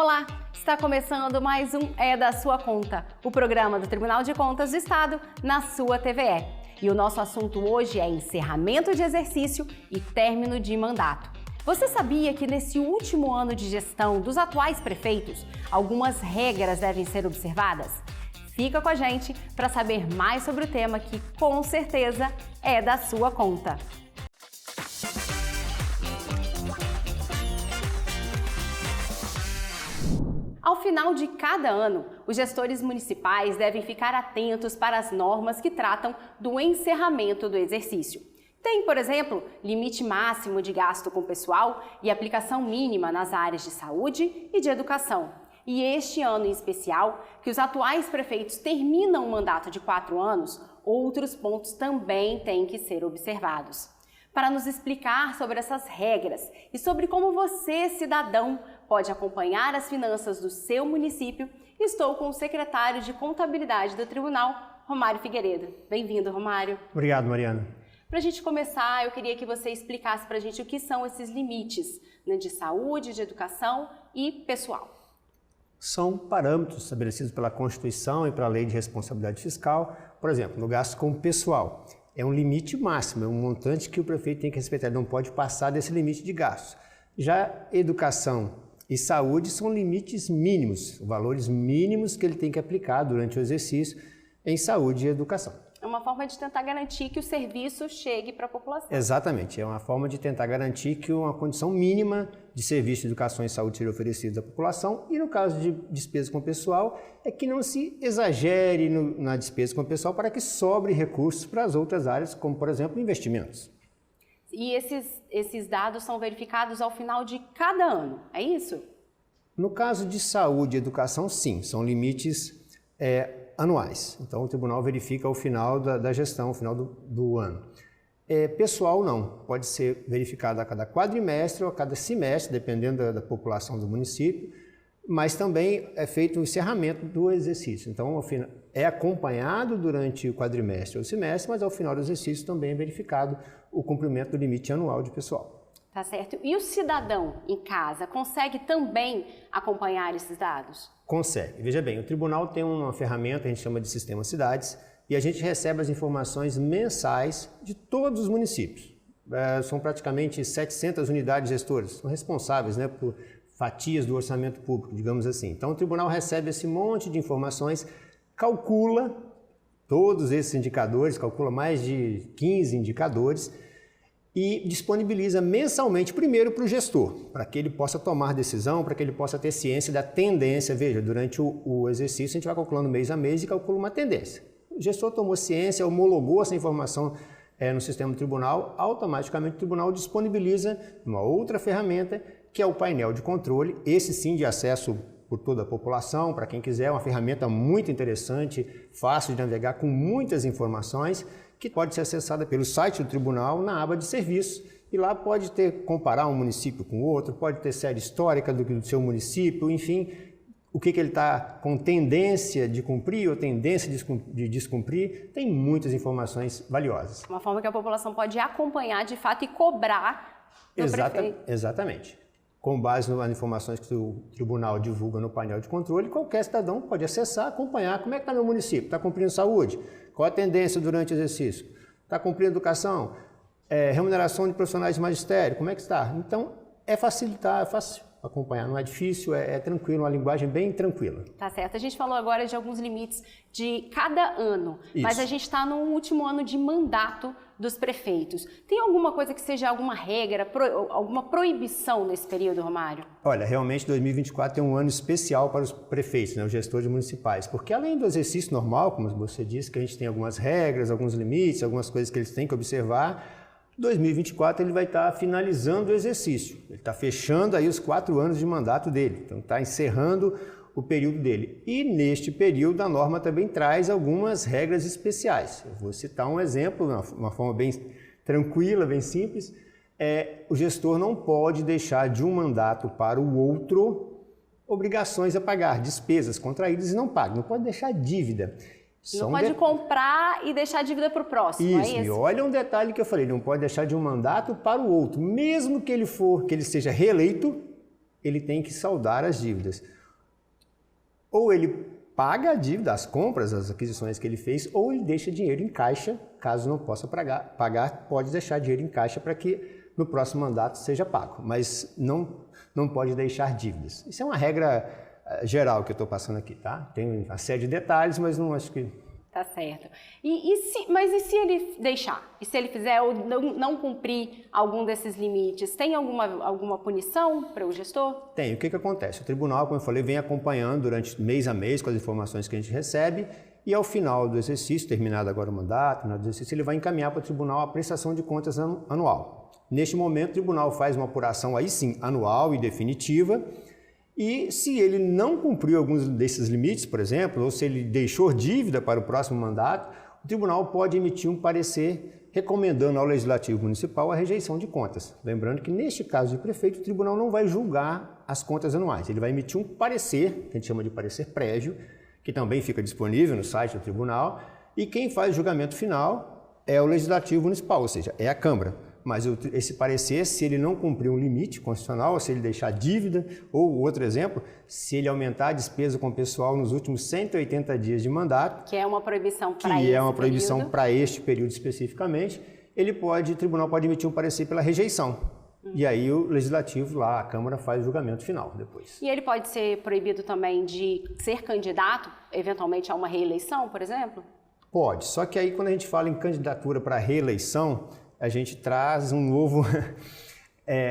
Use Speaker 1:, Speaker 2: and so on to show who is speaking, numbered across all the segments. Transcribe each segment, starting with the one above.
Speaker 1: Olá, está começando mais um É da Sua Conta, o programa do Tribunal de Contas do Estado na sua TVE. E o nosso assunto hoje é encerramento de exercício e término de mandato. Você sabia que nesse último ano de gestão dos atuais prefeitos, algumas regras devem ser observadas? Fica com a gente para saber mais sobre o tema que, com certeza, é da sua conta. Ao final de cada ano, os gestores municipais devem ficar atentos para as normas que tratam do encerramento do exercício. Tem, por exemplo, limite máximo de gasto com pessoal e aplicação mínima nas áreas de saúde e de educação. E este ano em especial, que os atuais prefeitos terminam um mandato de 4 anos, outros pontos também têm que ser observados. Para nos explicar sobre essas regras e sobre como você, cidadão, pode acompanhar as finanças do seu município, estou com o secretário de Contabilidade do Tribunal, Romário Figueiredo. Bem-vindo, Romário.
Speaker 2: Obrigado, Mariana.
Speaker 1: Para a gente começar, eu queria que você explicasse para a gente o que são esses limites, né, de saúde, de educação e pessoal.
Speaker 2: São parâmetros estabelecidos pela Constituição e pela Lei de Responsabilidade Fiscal. Por exemplo, no gasto com pessoal. É um limite máximo, é um montante que o prefeito tem que respeitar, ele não pode passar desse limite de gastos. Já educação e saúde são limites mínimos, valores mínimos que ele tem que aplicar durante o exercício em saúde e educação.
Speaker 1: É uma forma de tentar garantir que o serviço chegue para a população.
Speaker 2: Exatamente, é uma forma de tentar garantir que uma condição mínima de serviço de educação e saúde seja oferecida à população e no caso de despesa com o pessoal, é que não se exagere na despesa com o pessoal para que sobre recursos para as outras áreas, como por exemplo investimentos.
Speaker 1: E esses dados são verificados ao final de cada ano, é isso?
Speaker 2: No caso de saúde e educação, sim, são limites anuais. Então, o tribunal verifica ao final da gestão, ao final do ano. Pessoal, não. Pode ser verificado a cada quadrimestre ou a cada semestre, dependendo da população do município, mas também é feito o encerramento do exercício. Então, é acompanhado durante o quadrimestre ou semestre, mas ao final do exercício também é verificado o cumprimento do limite anual de pessoal.
Speaker 1: Tá certo. E o cidadão em casa consegue também acompanhar esses dados?
Speaker 2: Consegue. Veja bem, o tribunal tem uma ferramenta, a gente chama de Sistema Cidades, e a gente recebe as informações mensais de todos os municípios. São praticamente 700 unidades gestoras, são responsáveis, né, por fatias do orçamento público, digamos assim. Então o tribunal recebe esse monte de informações, calcula todos esses indicadores, calcula mais de 15 indicadores, e disponibiliza mensalmente primeiro para o gestor, para que ele possa tomar decisão, para que ele possa ter ciência da tendência. Veja, durante o exercício a gente vai calculando mês a mês e calcula uma tendência. O gestor tomou ciência, homologou essa informação no sistema do tribunal, automaticamente o tribunal disponibiliza uma outra ferramenta, que é o painel de controle, esse sim de acesso por toda a população, para quem quiser, uma ferramenta muito interessante, fácil de navegar, com muitas informações, que pode ser acessada pelo site do tribunal na aba de serviços. E lá pode comparar um município com outro, pode ter série histórica do seu município, enfim, o que ele está com tendência de cumprir ou tendência de descumprir, tem muitas informações valiosas.
Speaker 1: Uma forma que a população pode acompanhar de fato e cobrar do prefeito.
Speaker 2: Exatamente. Com base nas informações que o tribunal divulga no painel de controle, qualquer cidadão pode acessar, acompanhar como é que está meu município, está cumprindo saúde, qual a tendência durante o exercício, está cumprindo educação, remuneração de profissionais de magistério, como é que está? Então, é facilitar, é fácil acompanhar, não é difícil, é tranquilo, uma linguagem bem tranquila.
Speaker 1: Tá certo. A gente falou agora de alguns limites de cada ano,
Speaker 2: Isso.
Speaker 1: Mas a gente está no último ano de mandato dos prefeitos. Tem alguma coisa que seja alguma regra, alguma proibição nesse período, Romário?
Speaker 2: Olha, realmente 2024 é um ano especial para os prefeitos, né, os gestores municipais, porque além do exercício normal, como você disse, que a gente tem algumas regras, alguns limites, algumas coisas que eles têm que observar, 2024 ele vai estar finalizando o exercício, ele está fechando aí os 4 anos de mandato dele, então está encerrando o período dele. E neste período a norma também traz algumas regras especiais. Eu vou citar um exemplo, uma forma bem tranquila, bem simples. O gestor não pode deixar de um mandato para o outro obrigações a pagar, despesas contraídas e não paga, não pode deixar dívida.
Speaker 1: Não pode comprar e deixar a dívida para o próximo,
Speaker 2: isso,
Speaker 1: é isso?
Speaker 2: E olha um detalhe que eu falei, não pode deixar de um mandato para o outro. Mesmo que ele seja reeleito, ele tem que saldar as dívidas. Ou ele paga a dívida, as compras, as aquisições que ele fez, ou ele deixa dinheiro em caixa, caso não possa pagar, pode deixar dinheiro em caixa para que no próximo mandato seja pago, mas não pode deixar dívidas. Isso é uma regra geral que eu estou passando aqui, tá? Tem uma série de detalhes, mas não acho que...
Speaker 1: Tá certo. Mas e se ele deixar? E se ele fizer ou não cumprir algum desses limites? Tem alguma punição para o gestor?
Speaker 2: Tem. O que acontece? O tribunal, como eu falei, vem acompanhando durante mês a mês com as informações que a gente recebe e ao final do exercício, terminado agora o mandato, final do exercício, ele vai encaminhar para o tribunal a prestação de contas anual. Neste momento, o tribunal faz uma apuração aí sim, anual e definitiva. E se ele não cumpriu alguns desses limites, por exemplo, ou se ele deixou dívida para o próximo mandato, o tribunal pode emitir um parecer recomendando ao Legislativo Municipal a rejeição de contas. Lembrando que, neste caso de prefeito, o tribunal não vai julgar as contas anuais. Ele vai emitir um parecer, que a gente chama de parecer prévio, que também fica disponível no site do tribunal, e quem faz o julgamento final é o Legislativo Municipal, ou seja, é a Câmara. Mas esse parecer, se ele não cumprir um limite constitucional, ou se ele deixar dívida, ou outro exemplo, se ele aumentar a despesa com o pessoal nos últimos 180 dias de mandato,
Speaker 1: que é uma proibição para esse
Speaker 2: que é uma proibição
Speaker 1: período.
Speaker 2: Para este período especificamente, o tribunal pode emitir um parecer pela rejeição. E aí o Legislativo, lá, a Câmara, faz o julgamento final depois.
Speaker 1: E ele pode ser proibido também de ser candidato, eventualmente, a uma reeleição, por exemplo?
Speaker 2: Pode, só que aí quando a gente fala em candidatura para reeleição, a gente traz um novo,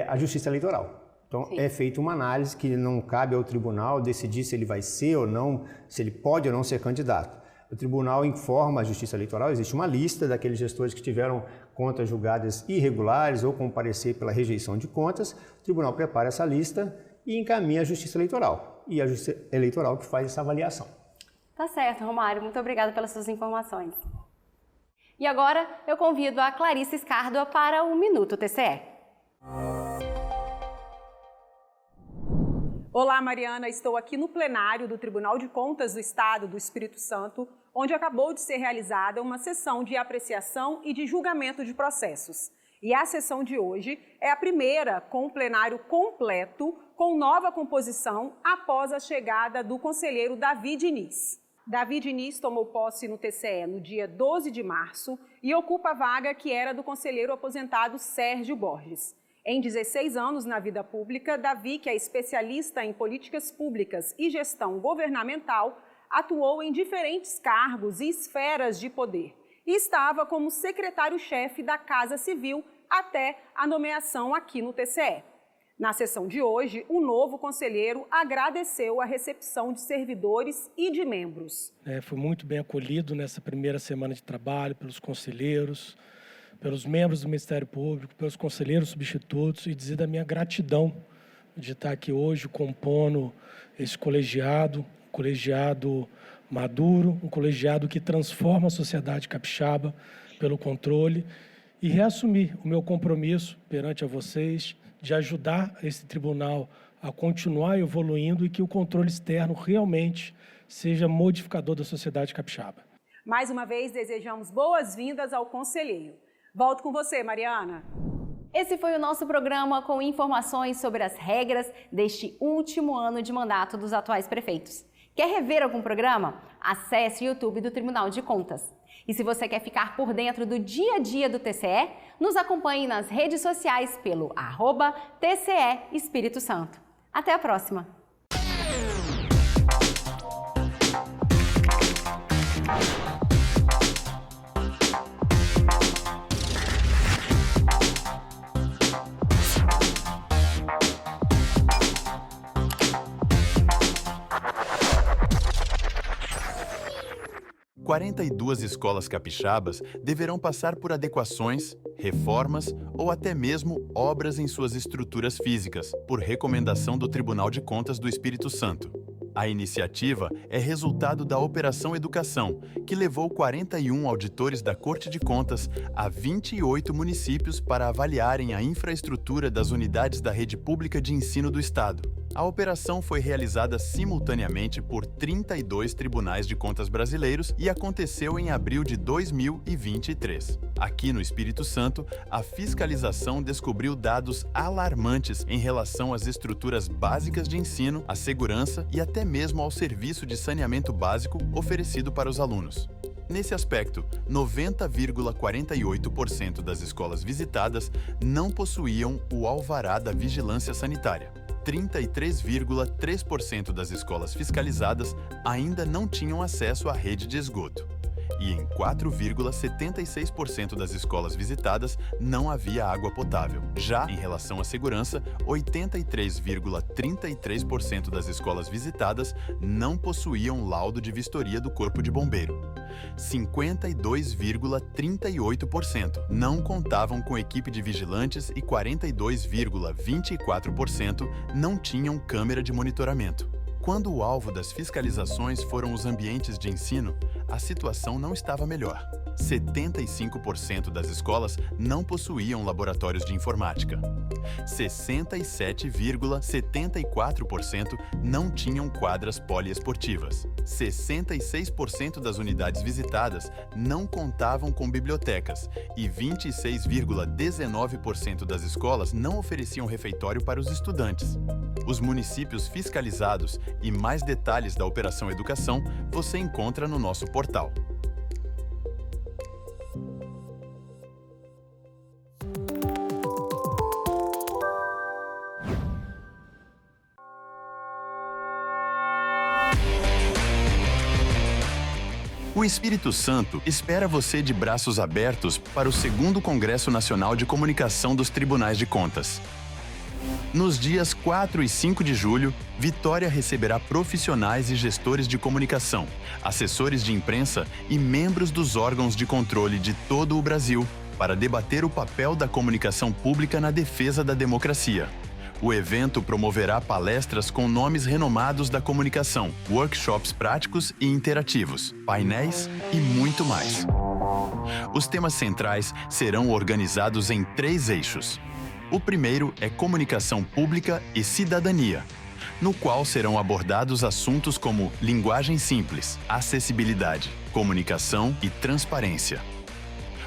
Speaker 2: a Justiça Eleitoral. Então, sim, é feita uma análise que não cabe ao tribunal decidir se ele vai ser ou não, se ele pode ou não ser candidato. O tribunal informa a Justiça Eleitoral, existe uma lista daqueles gestores que tiveram contas julgadas irregulares ou com parecer pela rejeição de contas. O tribunal prepara essa lista e encaminha à Justiça Eleitoral. E a Justiça Eleitoral que faz essa avaliação.
Speaker 1: Tá certo, Romário. Muito obrigada pelas suas informações. E agora eu convido a Clarice Escárdua para o Minuto TCE.
Speaker 3: Olá, Mariana. Estou aqui no plenário do Tribunal de Contas do Estado do Espírito Santo, onde acabou de ser realizada uma sessão de apreciação e de julgamento de processos. E a sessão de hoje é a primeira com o plenário completo, com nova composição, após a chegada do conselheiro Davi Diniz. Davi Diniz tomou posse no TCE no dia 12 de março e ocupa a vaga que era do conselheiro aposentado Sérgio Borges. Em 16 anos na vida pública, Davi, que é especialista em políticas públicas e gestão governamental, atuou em diferentes cargos e esferas de poder e estava como secretário-chefe da Casa Civil até a nomeação aqui no TCE. Na sessão de hoje, o novo conselheiro agradeceu a recepção de servidores e de membros.
Speaker 4: Foi muito bem acolhido nessa primeira semana de trabalho pelos conselheiros, pelos membros do Ministério Público, pelos conselheiros substitutos e dizer da minha gratidão de estar aqui hoje compondo esse colegiado, um colegiado maduro, um colegiado que transforma a sociedade capixaba pelo controle e reassumir o meu compromisso perante a vocês de ajudar esse tribunal a continuar evoluindo e que o controle externo realmente seja modificador da sociedade capixaba.
Speaker 3: Mais uma vez, desejamos boas-vindas ao conselheiro. Volto com você, Mariana.
Speaker 1: Esse foi o nosso programa com informações sobre as regras deste último ano de mandato dos atuais prefeitos. Quer rever algum programa? Acesse o YouTube do Tribunal de Contas. E se você quer ficar por dentro do dia a dia do TCE, nos acompanhe nas redes sociais pelo @TCE Espírito Santo. Até a próxima!
Speaker 5: Há 42 escolas capixabas deverão passar por adequações, reformas ou até mesmo obras em suas estruturas físicas, por recomendação do Tribunal de Contas do Espírito Santo. A iniciativa é resultado da Operação Educação, que levou 41 auditores da Corte de Contas a 28 municípios para avaliarem a infraestrutura das unidades da rede pública de ensino do Estado. A operação foi realizada simultaneamente por 32 tribunais de contas brasileiros e aconteceu em abril de 2023. Aqui no Espírito Santo, a fiscalização descobriu dados alarmantes em relação às estruturas básicas de ensino, à segurança e até mesmo ao serviço de saneamento básico oferecido para os alunos. Nesse aspecto, 90,48% das escolas visitadas não possuíam o alvará da vigilância sanitária. 33,3% das escolas fiscalizadas ainda não tinham acesso à rede de esgoto. E em 4,76% das escolas visitadas não havia água potável. Já em relação à segurança, 83,33% das escolas visitadas não possuíam laudo de vistoria do Corpo de Bombeiro. 52,38% não contavam com equipe de vigilantes e 42,24% não tinham câmera de monitoramento. Quando o alvo das fiscalizações foram os ambientes de ensino, a situação não estava melhor. 75% das escolas não possuíam laboratórios de informática. 67,74% não tinham quadras poliesportivas. 66% das unidades visitadas não contavam com bibliotecas e 26,19% das escolas não ofereciam refeitório para os estudantes. Os municípios fiscalizados e mais detalhes da Operação Educação você encontra no nosso portal. O Espírito Santo espera você de braços abertos para o 2º Congresso Nacional de Comunicação dos Tribunais de Contas. Nos dias 4 e 5 de julho, Vitória receberá profissionais e gestores de comunicação, assessores de imprensa e membros dos órgãos de controle de todo o Brasil para debater o papel da comunicação pública na defesa da democracia. O evento promoverá palestras com nomes renomados da comunicação, workshops práticos e interativos, painéis e muito mais. Os temas centrais serão organizados em 3 eixos. O primeiro é comunicação pública e cidadania, no qual serão abordados assuntos como linguagem simples, acessibilidade, comunicação e transparência.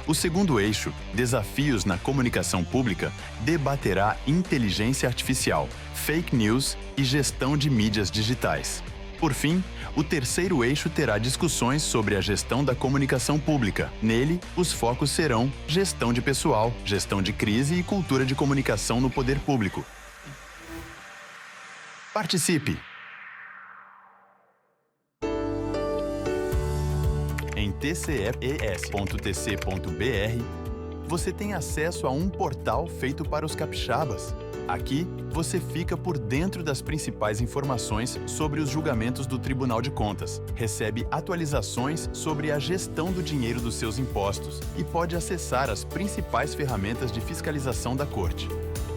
Speaker 5: O segundo eixo, desafios na comunicação pública, debaterá inteligência artificial, fake news e gestão de mídias digitais. Por fim, o terceiro eixo terá discussões sobre a gestão da comunicação pública. Nele, os focos serão gestão de pessoal, gestão de crise e cultura de comunicação no poder público. Participe! Em tces.tc.br, você tem acesso a um portal feito para os capixabas. Aqui, você fica por dentro das principais informações sobre os julgamentos do Tribunal de Contas, recebe atualizações sobre a gestão do dinheiro dos seus impostos e pode acessar as principais ferramentas de fiscalização da Corte.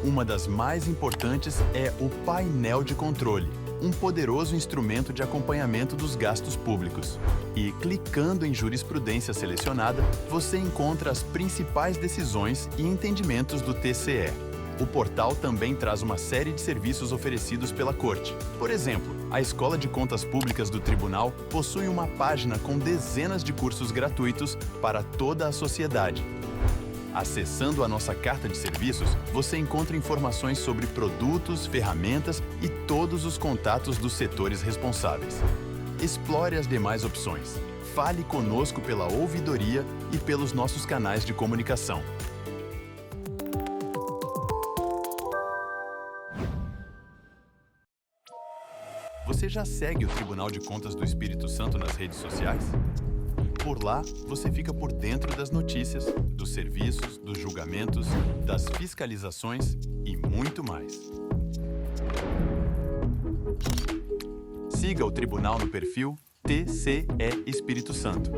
Speaker 5: Uma das mais importantes é o painel de controle, um poderoso instrumento de acompanhamento dos gastos públicos. E, clicando em jurisprudência selecionada, você encontra as principais decisões e entendimentos do TCE. O portal também traz uma série de serviços oferecidos pela Corte. Por exemplo, a Escola de Contas Públicas do Tribunal possui uma página com dezenas de cursos gratuitos para toda a sociedade. Acessando a nossa carta de serviços, você encontra informações sobre produtos, ferramentas e todos os contatos dos setores responsáveis. Explore as demais opções. Fale conosco pela ouvidoria e pelos nossos canais de comunicação. Você já segue o Tribunal de Contas do Espírito Santo nas redes sociais? Por lá, você fica por dentro das notícias, dos serviços, dos julgamentos, das fiscalizações e muito mais. Siga o Tribunal no perfil TCE Espírito Santo.